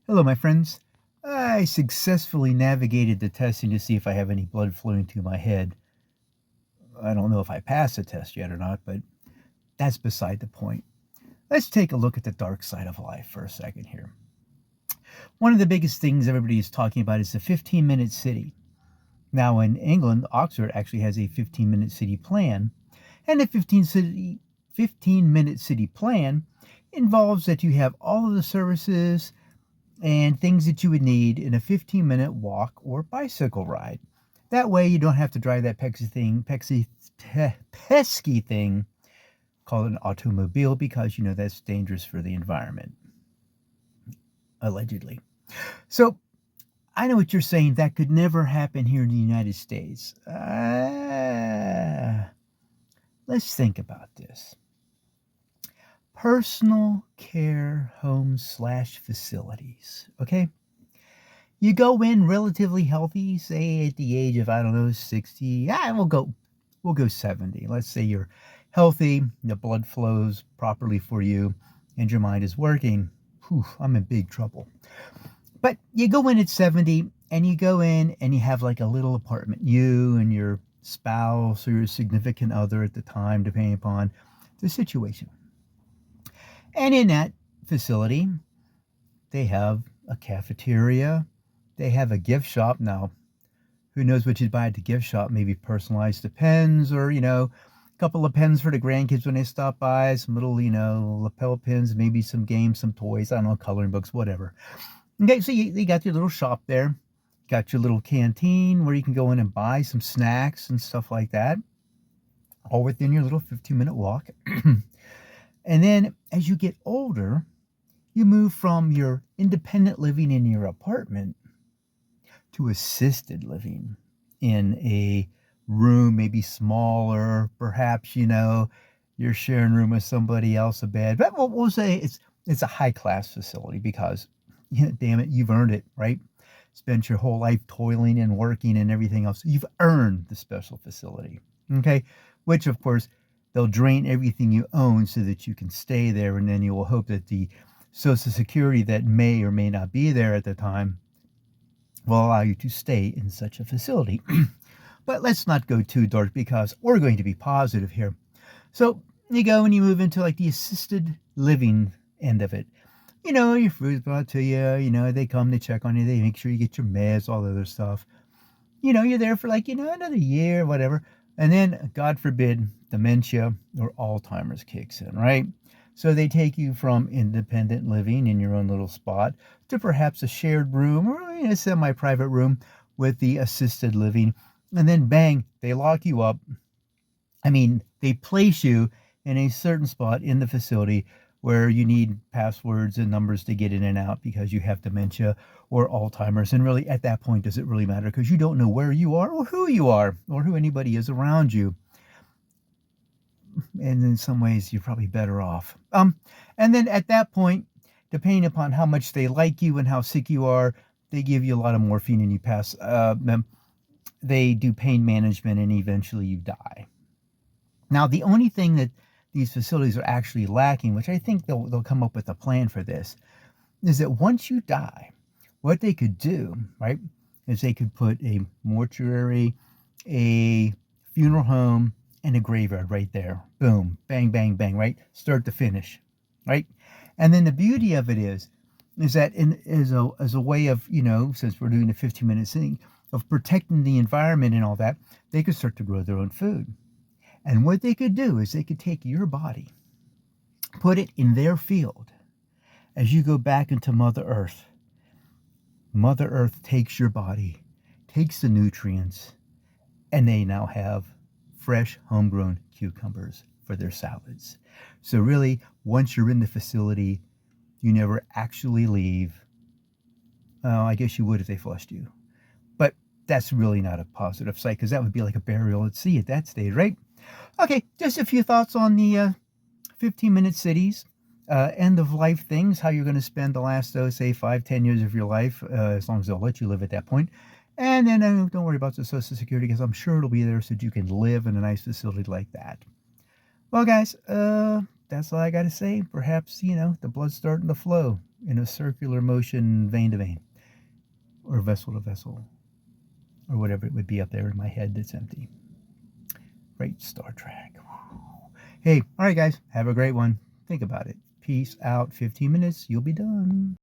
Hello, my friends. I successfully navigated the testing to see if I have any blood flowing to my head. I don't know if I passed the test yet or not, but that's beside the point. Let's take a look at the dark side of life for a second here. One of the biggest things everybody is talking about is the 15-minute city. Now, in England, Oxford actually has a 15-minute city plan, and the 15-minute city plan involves that you have all of the services and things that you would need in a 15-minute walk or bicycle ride. That way you don't have to drive that pesky thing called an automobile because you know that's dangerous for the environment, allegedly. So I know what you're saying. That could never happen here in the United States. Let's think about this. Personal care homes/facilities. Okay? You go in relatively healthy, say at the age of, I don't know, 60. We'll go 70. Let's say you're healthy, the blood flows properly for you, and your mind is working. Whew, I'm in big trouble. But you go in at 70 and you go in and you have like a little apartment, you and your spouse or your significant other at the time, depending upon the situation. And in that facility, they have a cafeteria, they have a gift shop. Now, who knows what you'd buy at the gift shop? Maybe personalized pens or, a couple of pens for the grandkids when they stop by, some little, lapel pins, maybe some games, some toys, I don't know, coloring books, whatever. Okay, so you got your little shop there, got your little canteen where you can go in and buy some snacks and stuff like that, all within your little 15-minute walk. And then as you get older, you move from your independent living in your apartment to assisted living in a room, maybe smaller, perhaps, you're sharing room with somebody else, a bed. But we'll say it's a high class facility because, damn it, you've earned it, right? Spent your whole life toiling and working and everything else. You've earned the special facility, okay? Which, of course, they'll drain everything you own so that you can stay there, and then you will hope that the Social Security that may or may not be there at the time will allow you to stay in such a facility. But let's not go too dark because we're going to be positive here. So you go and you move into like the assisted living end of it. Your food's brought to you, they come, they check on you, they make sure you get your meds, all the other stuff. You're there for like, another year, whatever. And then, God forbid, dementia or Alzheimer's kicks in, right? So they take you from independent living in your own little spot to perhaps a shared room or a semi-private room with the assisted living. And then bang, they lock you up. I mean, they place you in a certain spot in the facility where you need passwords and numbers to get in and out because you have dementia or Alzheimer's. And really, at that point, does it really matter? Because you don't know where you are or who anybody is around you. And in some ways, you're probably better off. And then at that point, depending upon how much they like you and how sick you are, they give you a lot of morphine and you pass. They do pain management and eventually you die. Now, the only thing that these facilities are actually lacking, which I think they'll come up with a plan for this, is that once you die, what they could do, right, is they could put a mortuary, a funeral home, and a graveyard right there. Boom, bang, bang, bang, right? Start to finish, right? And then the beauty of it is that as a way of, since we're doing a 15-minute thing, of protecting the environment and all that, they could start to grow their own food. And what they could do is they could take your body, put it in their field. As you go back into Mother Earth, Mother Earth takes your body, takes the nutrients, and they now have fresh homegrown cucumbers for their salads. So really, once you're in the facility, you never actually leave. Oh, I guess you would if they flushed you. But that's really not a positive sight because that would be like a burial at sea at that stage, right? Okay, just a few thoughts on the 15-minute cities, end of life things, how you're going to spend the last, say, 5-10 years of your life, as long as they'll let you live at that point. And then don't worry about the Social Security because I'm sure it'll be there so that you can live in a nice facility like that. Well, guys, that's all I got to say. Perhaps, the blood's starting to flow. in a circular motion, vein to vein, or vessel to vessel, or whatever it would be up there in my head that's empty. Great Star Trek. Hey, all right, guys, have a great one. Think about it. Peace out. 15 minutes, you'll be done.